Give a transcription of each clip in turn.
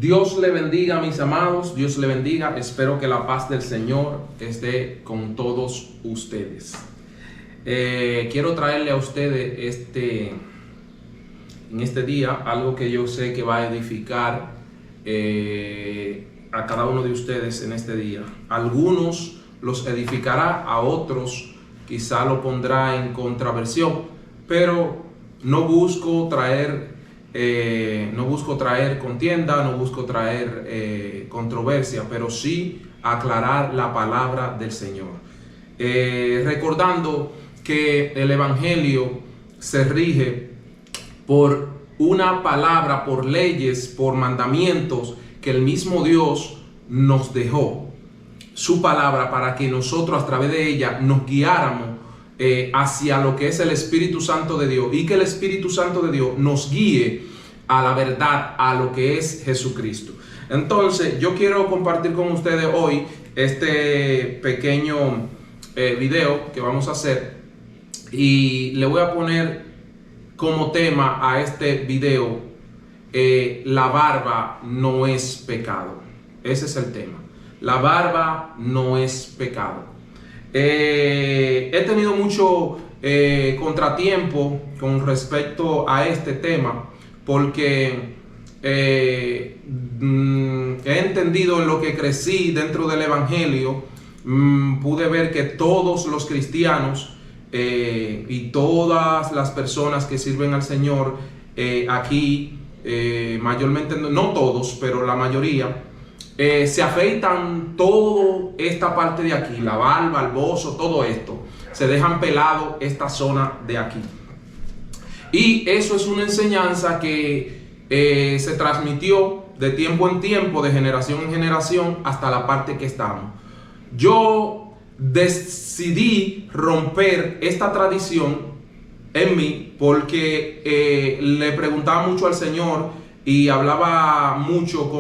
Dios le bendiga, mis amados, Dios le bendiga. Espero que la paz del Señor esté con todos ustedes. Quiero traerle a ustedes en este día algo que yo sé que va a edificar a cada uno de ustedes en este día. Algunos los edificará, a otros quizá lo pondrá en contraversión, pero no busco traer contienda, no busco traer controversia, pero sí aclarar la palabra del Señor. Recordando que el Evangelio se rige por una palabra, por leyes, por mandamientos que el mismo Dios nos dejó. Su palabra para que nosotros a través de ella nos guiáramos hacia lo que es el Espíritu Santo de Dios, y que el Espíritu Santo de Dios nos guíe a la verdad, a lo que es Jesucristo. Entonces yo quiero compartir con ustedes hoy este pequeño video que vamos a hacer, y le voy a poner como tema a este video: la barba no es pecado. Ese es el tema. La barba no es pecado. He tenido mucho contratiempo con respecto a este tema, porque he entendido en lo que crecí dentro del Evangelio. Pude ver que todos los cristianos y todas las personas que sirven al Señor aquí, mayormente, no todos, pero la mayoría, se afeitan toda esta parte de aquí, la barba, el bozo, todo esto. Se dejan pelado esta zona de aquí. Y eso es una enseñanza que se transmitió de tiempo en tiempo, de generación en generación, hasta la parte que estamos. Yo decidí romper esta tradición en mí porque le preguntaba mucho al Señor y hablaba mucho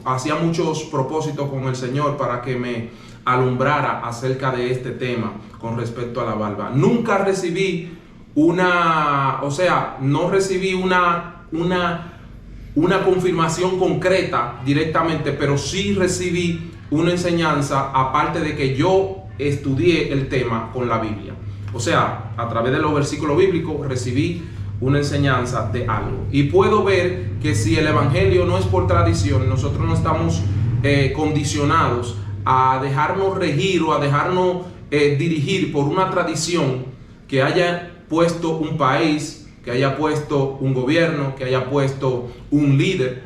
hacía muchos propósitos con el Señor para que me alumbrara acerca de este tema con respecto a la barba. Nunca recibí no recibí una confirmación concreta directamente, pero sí recibí una enseñanza, aparte de que yo estudié el tema con la Biblia. O sea, a través de los versículos bíblicos recibí una enseñanza de algo. Y puedo ver que si el Evangelio no es por tradición, nosotros no estamos condicionados a dejarnos regir o a dejarnos dirigir por una tradición que haya puesto un país, que haya puesto un gobierno, que haya puesto un líder.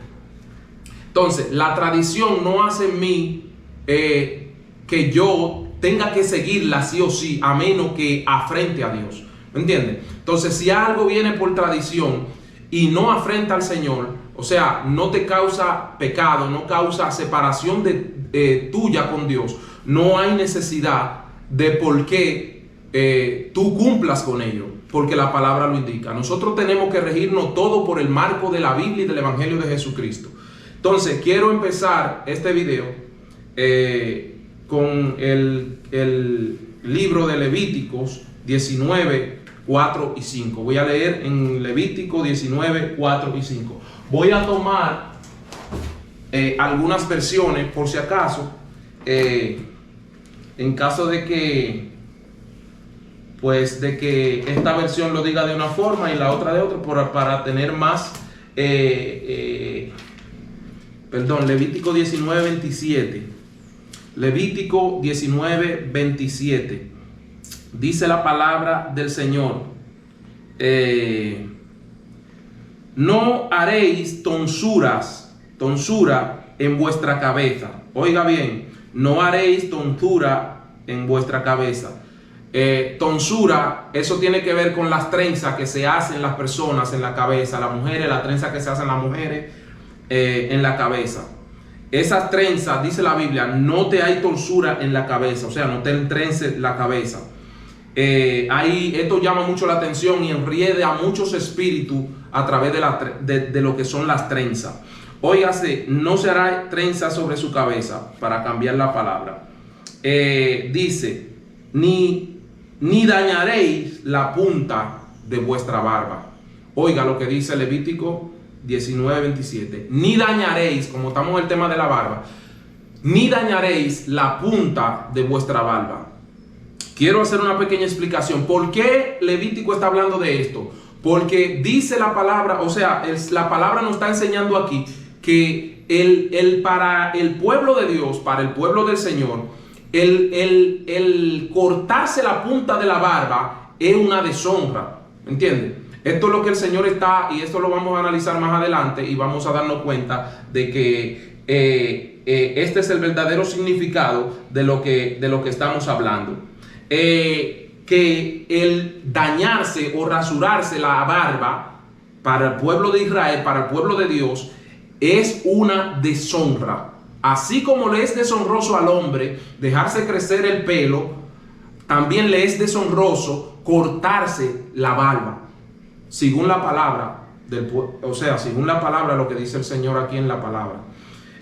Entonces, la tradición no hace en mí que yo tenga que seguirla sí o sí, a menos que afrente a Dios. ¿Me entiendes? Entonces, si algo viene por tradición y no afrenta al Señor, o sea, no te causa pecado, no causa separación tuya con Dios, no hay necesidad de por qué tú cumplas con ello, porque la palabra lo indica. Nosotros tenemos que regirnos todo por el marco de la Biblia y del Evangelio de Jesucristo. Entonces, quiero empezar este video con el libro de Levíticos 19, 4 y 5. Voy a leer en Levítico 19, 4 y 5. Voy a tomar algunas versiones por si acaso, en caso de que esta versión lo diga de una forma y la otra de otra, para tener más. Levítico 19, 27. Levítico 19, 27. Dice la palabra del Señor: no haréis tonsura en vuestra cabeza. Oiga bien, no haréis tonsura en vuestra cabeza. Tonsura, eso tiene que ver con las trenzas que se hacen las personas en la cabeza, las mujeres, las trenzas que se hacen las mujeres en la cabeza. Esas trenzas, dice la Biblia, no te hay tonsura en la cabeza, o sea, no te entrences la cabeza. Esto llama mucho la atención y enriede a muchos espíritus a través de lo que son las trenzas. Óigase, no se hará trenza sobre su cabeza, para cambiar la palabra. Dice, ni dañaréis la punta de vuestra barba. Oiga lo que dice Levítico 19:27. Ni dañaréis, como estamos en el tema de la barba, ni dañaréis la punta de vuestra barba. Quiero hacer una pequeña explicación. ¿Por qué Levítico está hablando de esto? Porque dice la palabra, o sea, la palabra nos está enseñando aquí que para el pueblo de Dios, para el pueblo del Señor, el cortarse la punta de la barba es una deshonra. ¿Entiendes? Esto es lo que el Señor está, y esto lo vamos a analizar más adelante y vamos a darnos cuenta de que este es el verdadero significado de lo que estamos hablando. Que el dañarse o rasurarse la barba para el pueblo de Israel, para el pueblo de Dios, es una deshonra. Así como le es deshonroso al hombre dejarse crecer el pelo, también le es deshonroso cortarse la barba, según la palabra según la palabra, lo que dice el Señor aquí en la palabra.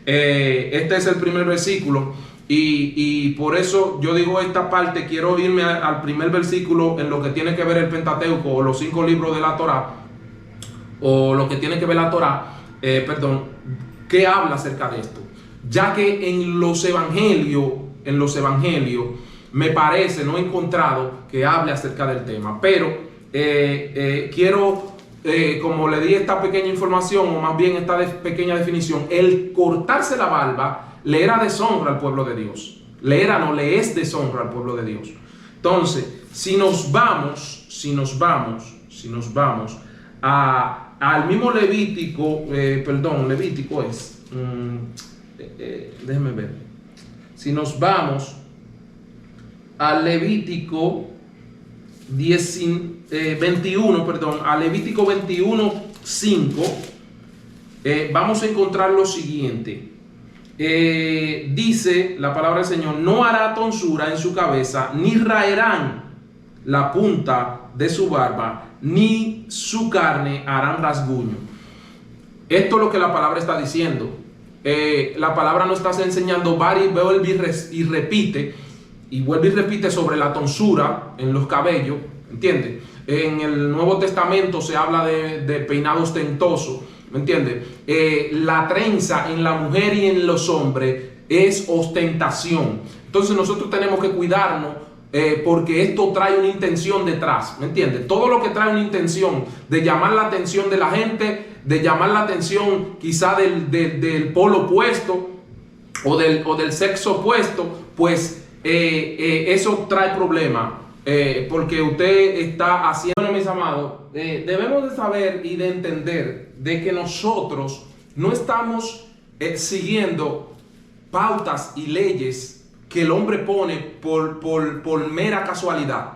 Este es el primer versículo, y por eso yo digo esta parte. Quiero irme al primer versículo en lo que tiene que ver el Pentateuco, o los 5 libros de la Torá, o lo que tiene que ver la Torá, que habla acerca de esto, ya que en los evangelios me parece, no he encontrado que hable acerca del tema, pero quiero, como le di esta pequeña información, o más bien esta pequeña definición, el cortarse la barba le era deshonra al pueblo de Dios. Le es deshonra al pueblo de Dios. Entonces, si nos vamos al mismo Levítico, Levítico es, déjenme ver, si nos vamos al Levítico 21, a Levítico 21:5, vamos a encontrar lo siguiente. Dice la palabra del Señor: no hará tonsura en su cabeza, ni raerán la punta de su barba, ni su carne harán rasguño. Esto es lo que la palabra está diciendo. La palabra nos está enseñando vuelve y repite sobre la tonsura en los cabellos, ¿entiendes? En el Nuevo Testamento se habla de peinado ostentoso, ¿me entiendes? La trenza en la mujer y en los hombres es ostentación. Entonces nosotros tenemos que cuidarnos, porque esto trae una intención detrás, ¿me entiendes? Todo lo que trae una intención de llamar la atención de la gente, de llamar la atención quizá del polo opuesto o del sexo opuesto, pues eso trae problemas, porque usted está haciendo. Bueno, mis amados, debemos de saber y de entender de que nosotros no estamos siguiendo pautas y leyes que el hombre pone por mera casualidad.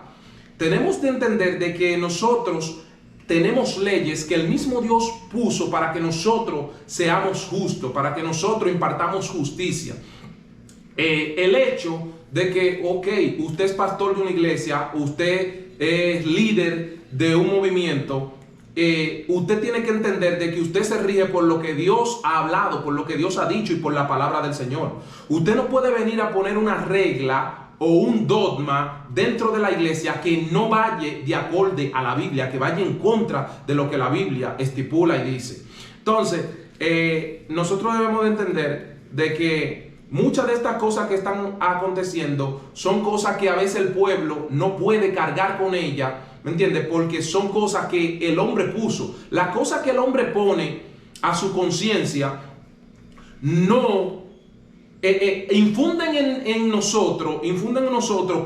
Tenemos de entender de que nosotros tenemos leyes que el mismo Dios puso para que nosotros seamos justos, para que nosotros impartamos justicia. El hecho de que, usted es pastor de una iglesia, usted es líder de un movimiento, usted tiene que entender de que usted se rige por lo que Dios ha hablado, por lo que Dios ha dicho y por la palabra del Señor. Usted no puede venir a poner una regla o un dogma dentro de la iglesia que no vaya de acorde a la Biblia, que vaya en contra de lo que la Biblia estipula y dice. Entonces, nosotros debemos de entender de que muchas de estas cosas que están aconteciendo son cosas que a veces el pueblo no puede cargar con ellas, ¿me entiendes? Porque son cosas que el hombre puso. Las cosas que el hombre pone a su conciencia no infunden en nosotros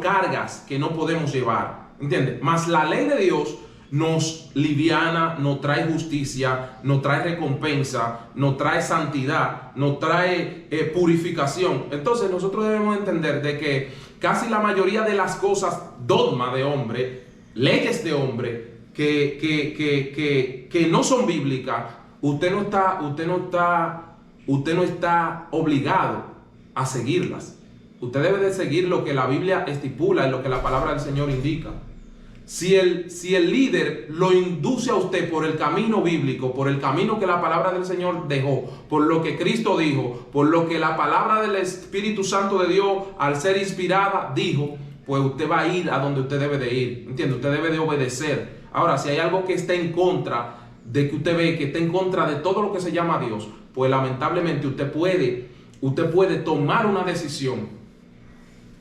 cargas que no podemos llevar, ¿entiendes? Mas la ley de Dios nos liviana, nos trae justicia, nos trae recompensa, nos trae santidad, nos trae purificación. Entonces nosotros debemos entender de que casi la mayoría de las cosas, dogma de hombre, leyes de hombre, que no son bíblicas, usted no está obligado a seguirlas. Usted debe de seguir lo que la Biblia estipula y lo que la palabra del Señor indica. Si el líder lo induce a usted por el camino bíblico, por el camino que la palabra del Señor dejó, por lo que Cristo dijo, por lo que la palabra del Espíritu Santo de Dios, al ser inspirada, dijo, pues usted va a ir a donde usted debe de ir, ¿entiende? Usted debe de obedecer. Ahora, si hay algo que esté en contra de que usted ve que está en contra de todo lo que se llama Dios, pues lamentablemente usted puede tomar una decisión.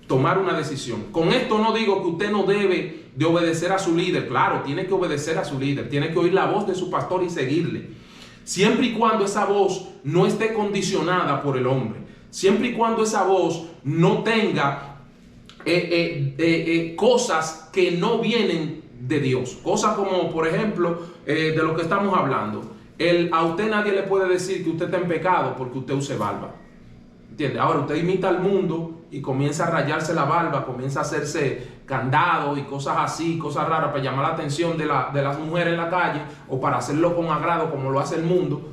Tomar una decisión. Con esto no digo que usted no debe de obedecer a su líder. Claro, tiene que obedecer a su líder, tiene que oír la voz de su pastor y seguirle. Siempre y cuando esa voz no esté condicionada por el hombre. Siempre y cuando esa voz no tenga cosas que no vienen de Dios. Cosas como, por ejemplo, de lo que estamos hablando. A usted nadie le puede decir que usted está en pecado porque usted use barba. ¿Entiende? Ahora usted imita al mundo y comienza a rayarse la barba, comienza a hacerse candado y cosas así, cosas raras para llamar la atención de las mujeres en la calle o para hacerlo con agrado como lo hace el mundo,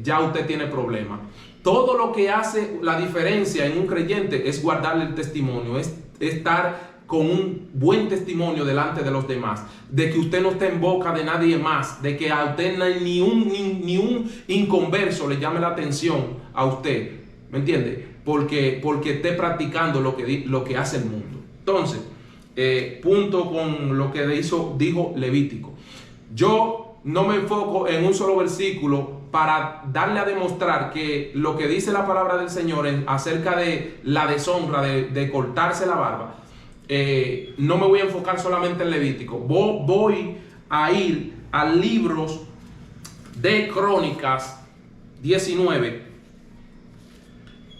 ya usted tiene problemas. Todo lo que hace la diferencia en un creyente es guardarle el testimonio, es estar con un buen testimonio delante de los demás, de que usted no esté en boca de nadie más, de que a usted ni un inconverso le llame la atención a usted. ¿Me entiende? Porque esté practicando lo que hace el mundo. Entonces, punto con lo que dijo Levítico. Yo no me enfoco en un solo versículo para darle a demostrar que lo que dice la palabra del Señor acerca de la deshonra, de cortarse la barba. No me voy a enfocar solamente en Levítico. Voy a ir a libros de Crónicas 19.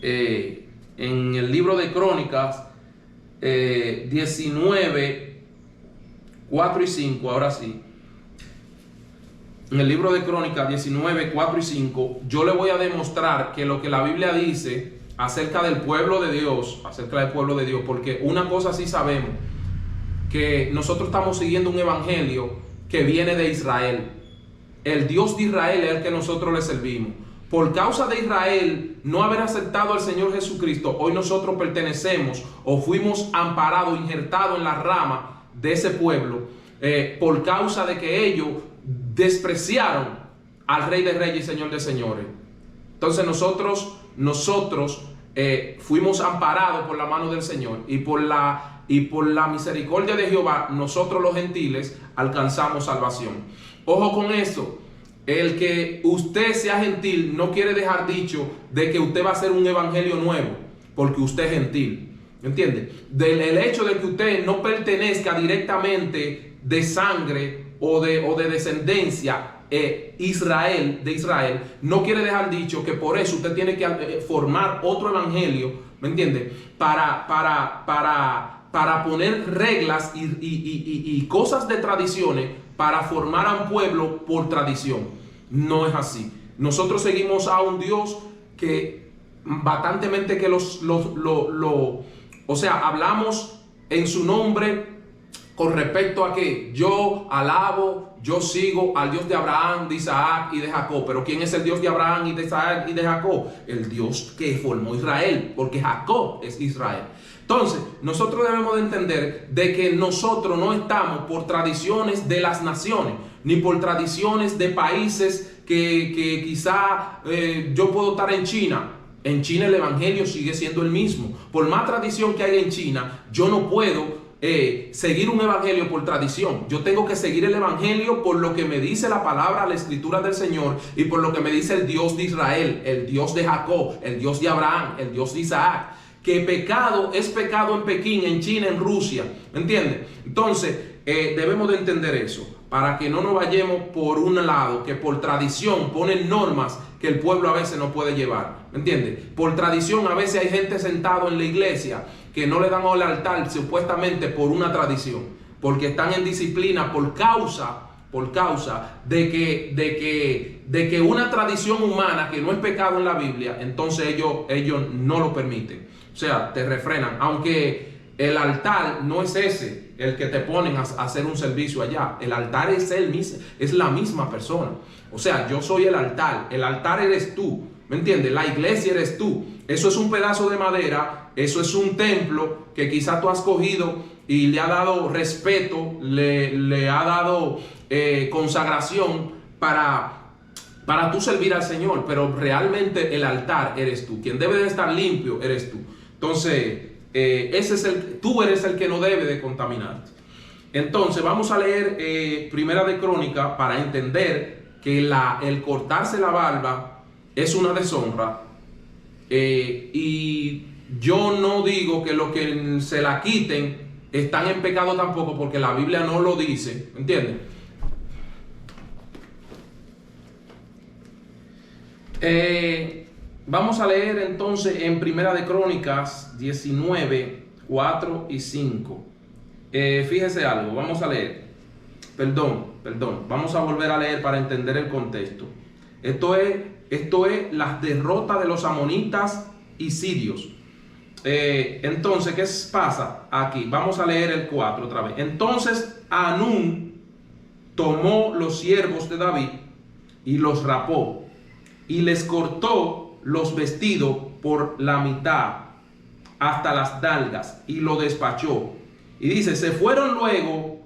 En el libro de Crónicas 19, 4 y 5, ahora sí. En el libro de Crónicas 19, 4 y 5, yo le voy a demostrar que lo que la Biblia dice acerca del pueblo de Dios, porque una cosa sí sabemos, que nosotros estamos siguiendo un evangelio que viene de Israel. El Dios de Israel es el que nosotros le servimos. Por causa de Israel no haber aceptado al Señor Jesucristo, hoy nosotros pertenecemos o fuimos amparados, injertados en la rama de ese pueblo, por causa de que ellos despreciaron al Rey de Reyes y Señor de Señores. Entonces nosotros fuimos amparados por la mano del Señor y por la misericordia de Jehová, nosotros los gentiles alcanzamos salvación. Ojo con esto. El que usted sea gentil no quiere dejar dicho de que usted va a hacer un evangelio nuevo porque usted es gentil. ¿Entiende? El hecho de que usted no pertenezca directamente de sangre o de descendencia de Israel, no quiere dejar dicho que por eso usted tiene que formar otro evangelio, ¿me entiende? Para poner reglas y cosas de tradiciones para formar a un pueblo por tradición. No es así. Nosotros seguimos a un Dios que bastantemente que hablamos en su nombre con respecto a que yo alabo, yo sigo al Dios de Abraham, de Isaac y de Jacob. Pero ¿quién es el Dios de Abraham y de Isaac y de Jacob? El Dios que formó Israel, porque Jacob es Israel. Entonces, nosotros debemos de entender de que nosotros no estamos por tradiciones de las naciones, ni por tradiciones de países que quizá yo puedo estar en China. En China el evangelio sigue siendo el mismo. Por más tradición que haya en China, yo no puedo seguir un evangelio por tradición. Yo tengo que seguir el evangelio por lo que me dice la palabra, la escritura del Señor, y por lo que me dice el Dios de Israel, el Dios de Jacob, el Dios de Abraham, el Dios de Isaac. Que pecado es pecado en Pekín, en China, en Rusia. ¿Me entiendes? Entonces, debemos de entender eso, para que no nos vayamos por un lado, que por tradición ponen normas que el pueblo a veces no puede llevar. ¿Me entiendes? Por tradición a veces hay gente sentado en la iglesia que no le dan al altar supuestamente por una tradición, porque están en disciplina por causa de que una tradición humana que no es pecado en la Biblia, entonces ellos no lo permiten. O sea, te refrenan, aunque el altar no es ese el que te ponen a hacer un servicio allá. El altar es la misma persona. O sea, yo soy el altar eres tú, ¿me entiendes? La iglesia eres tú. Eso es un pedazo de madera, eso es un templo que quizá tú has cogido y le ha dado respeto, le ha dado consagración para tú servir al Señor, pero realmente el altar eres tú. Quien debe de estar limpio eres tú. Entonces, tú eres el que no debe de contaminarte. Entonces vamos a leer Primera de Crónicas para entender que el cortarse la barba es una deshonra. Y yo no digo que los que se la quiten están en pecado tampoco, porque la Biblia no lo dice, ¿entiendes? Vamos a leer entonces en Primera de Crónicas 19, 4 y 5. Fíjese algo, vamos a leer. Perdón, vamos a volver a leer para entender el contexto. Esto es las derrotas de los amonitas y sirios. Entonces, ¿qué pasa aquí? Vamos a leer el 4 otra vez. Entonces Hanún tomó los siervos de David y los rapó y les cortó los vestidos por la mitad hasta las nalgas y lo despachó. Y dice, se fueron luego,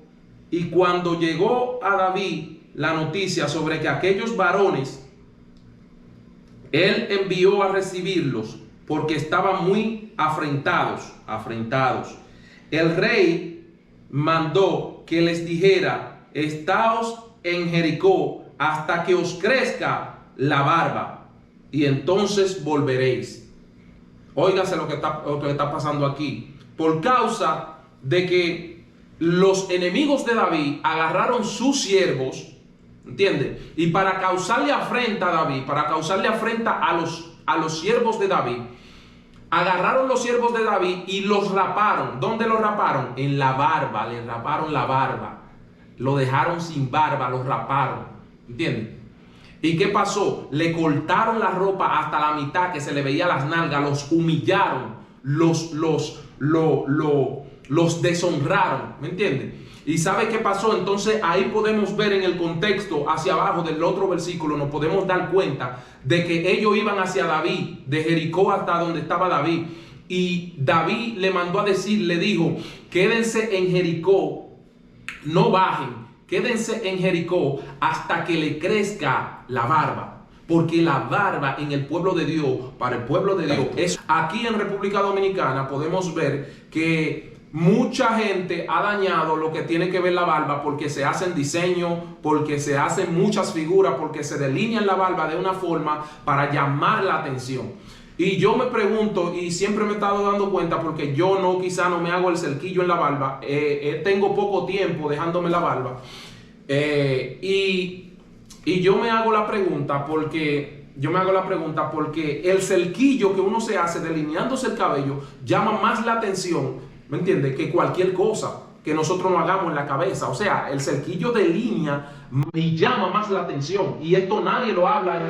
y cuando llegó a David la noticia sobre que aquellos varones, él envió a recibirlos porque estaban muy afrentados. El rey mandó que les dijera, estaos en Jericó hasta que os crezca la barba, y entonces volveréis. Óigase lo que está pasando aquí. Por causa de que los enemigos de David agarraron sus siervos, ¿entiendes? Y para causarle afrenta a David, para causarle afrenta a los siervos de David, agarraron los siervos de David y los raparon. ¿Dónde los raparon? En la barba, le raparon la barba. Lo dejaron sin barba, los raparon, ¿entiendes? ¿Y qué pasó? Le cortaron la ropa hasta la mitad, que se le veía las nalgas, los humillaron, los deshonraron, ¿me entiendes? ¿Y sabe qué pasó? Entonces ahí podemos ver en el contexto hacia abajo del otro versículo, nos podemos dar cuenta de que ellos iban hacia David, de Jericó hasta donde estaba David. Y David le mandó a decir, le dijo, quédense en Jericó, no bajen, quédense en Jericó hasta que le crezca la barba. Porque la barba en el pueblo de Dios, para el pueblo de Dios, es. Aquí en República Dominicana podemos ver que mucha gente ha dañado lo que tiene que ver la barba, porque se hacen diseños, porque se hacen muchas figuras, porque se delinean la barba de una forma para llamar la atención. Y yo me pregunto, y siempre me he estado dando cuenta, porque yo quizá no me hago el cerquillo en la barba, tengo poco tiempo dejándome la barba, y yo me hago la pregunta porque el cerquillo que uno se hace delineándose el cabello llama más la atención, ¿me entiendes?, que cualquier cosa que nosotros nos hagamos en la cabeza. O sea, el cerquillo de línea me llama más la atención, y esto nadie lo habla.